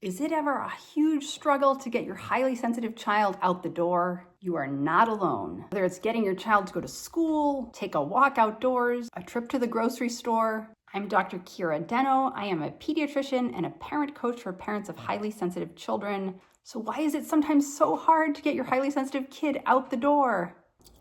Is it ever a huge struggle to get your highly sensitive child out the door? You are not alone. Whether it's getting your child to go to school, take a walk outdoors, a trip to the grocery store. I'm Dr. Kira Deno. I am a pediatrician and a parent coach for parents of highly sensitive children. So why is it sometimes so hard to get your highly sensitive kid out the door?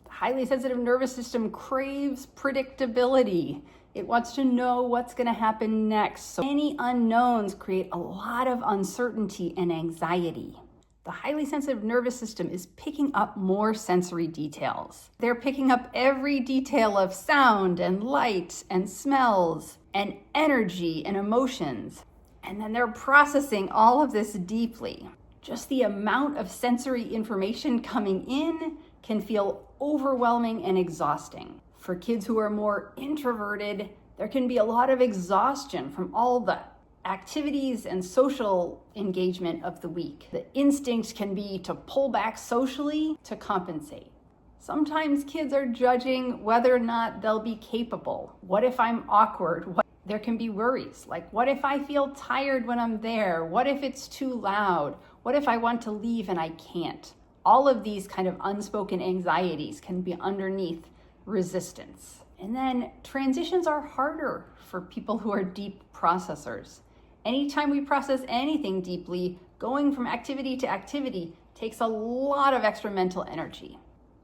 The highly sensitive nervous system craves predictability. It wants to know what's going to happen next. So any unknowns create a lot of uncertainty and anxiety. The highly sensitive nervous system is picking up more sensory details. They're picking up every detail of sound and light and smells and energy and emotions. And then they're processing all of this deeply. Just the amount of sensory information coming in can feel overwhelming and exhausting. For kids who are more introverted, there can be a lot of exhaustion from all the activities and social engagement of the week. The instinct can be to pull back socially to compensate. Sometimes kids are judging whether or not they'll be capable. What if I'm awkward? There can be worries like, what if I feel tired when I'm there? What if it's too loud? What if I want to leave and I can't? All of these kind of unspoken anxieties can be underneath resistance. And then transitions are harder for people who are deep processors. Anytime we process anything deeply, going from activity to activity takes a lot of extra mental energy.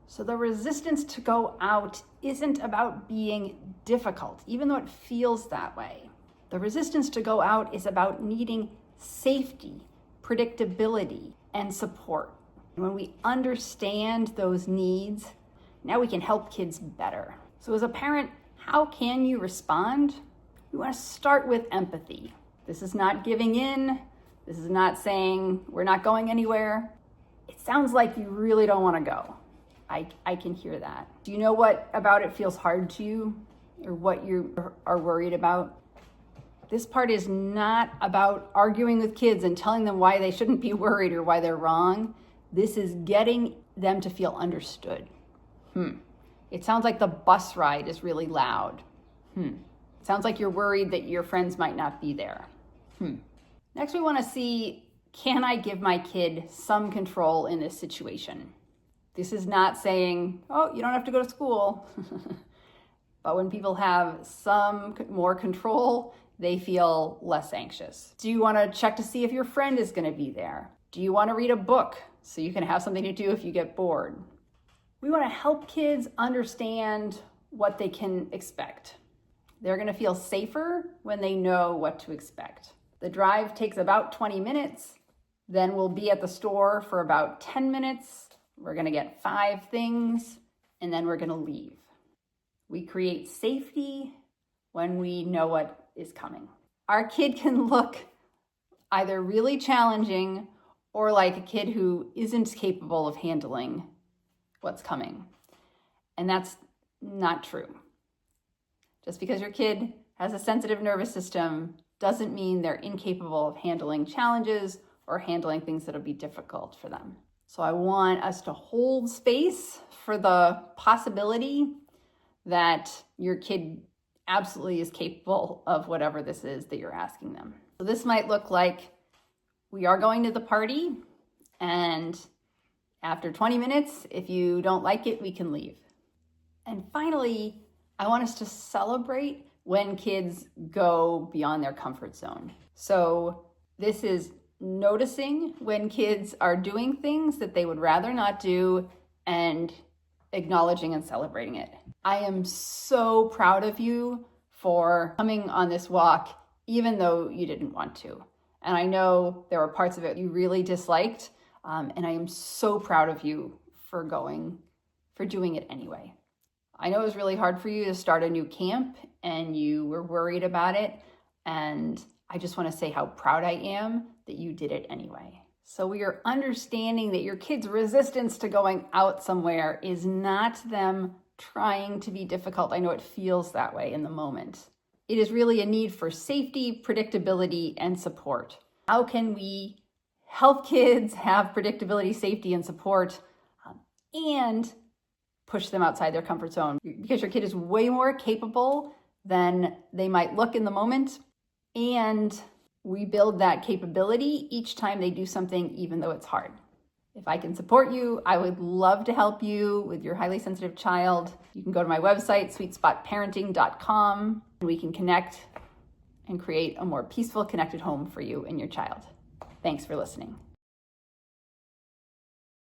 So the resistance to go out isn't about being difficult, even though it feels that way. The resistance to go out is about needing safety, predictability, and support. And when we understand those needs, now we can help kids better. So as a parent, how can you respond? We want to start with empathy. This is not giving in. This is not saying we're not going anywhere. It sounds like you really don't want to go. I can hear that. Do you know what about it feels hard to you or what you are worried about? This part is not about arguing with kids and telling them why they shouldn't be worried or why they're wrong. This is getting them to feel understood. It sounds like the bus ride is really loud. It sounds like you're worried that your friends might not be there. Next, we want to see, can I give my kid some control in this situation? This is not saying, oh, you don't have to go to school. But when people have some more control, they feel less anxious. Do you want to check to see if your friend is going to be there? Do you want to read a book so you can have something to do if you get bored? We want to help kids understand what they can expect. They're going to feel safer when they know what to expect. The drive takes about 20 minutes. Then we'll be at the store for about 10 minutes. We're going to get 5 things, and then we're going to leave. We create safety when we know what is coming. Our kid can look either really challenging or like a kid who isn't capable of handling what's coming. And that's not true. Just because your kid has a sensitive nervous system doesn't mean they're incapable of handling challenges or handling things that'll be difficult for them. So I want us to hold space for the possibility that your kid absolutely is capable of whatever this is that you're asking them. So this might look like we are going to the party, and after 20 minutes, if you don't like it, we can leave. And finally, I want us to celebrate when kids go beyond their comfort zone. So this is noticing when kids are doing things that they would rather not do and acknowledging and celebrating it. I am so proud of you for coming on this walk, even though you didn't want to. And I know there were parts of it you really disliked. And I am so proud of you for doing it anyway. I know it was really hard for you to start a new camp and you were worried about it. And I just want to say how proud I am that you did it anyway. So we are understanding that your kid's resistance to going out somewhere is not them trying to be difficult. I know it feels that way in the moment. It is really a need for safety, predictability, and support. How can we help kids have predictability, safety, and support, and push them outside their comfort zone? Because your kid is way more capable than they might look in the moment, and We build that capability each time they do something, even though it's hard. If I can support you, I would love to help you with your highly sensitive child. You can go to my website, sweetspotparenting.com, and we can connect and create a more peaceful, connected home for you and your child. Thanks for listening.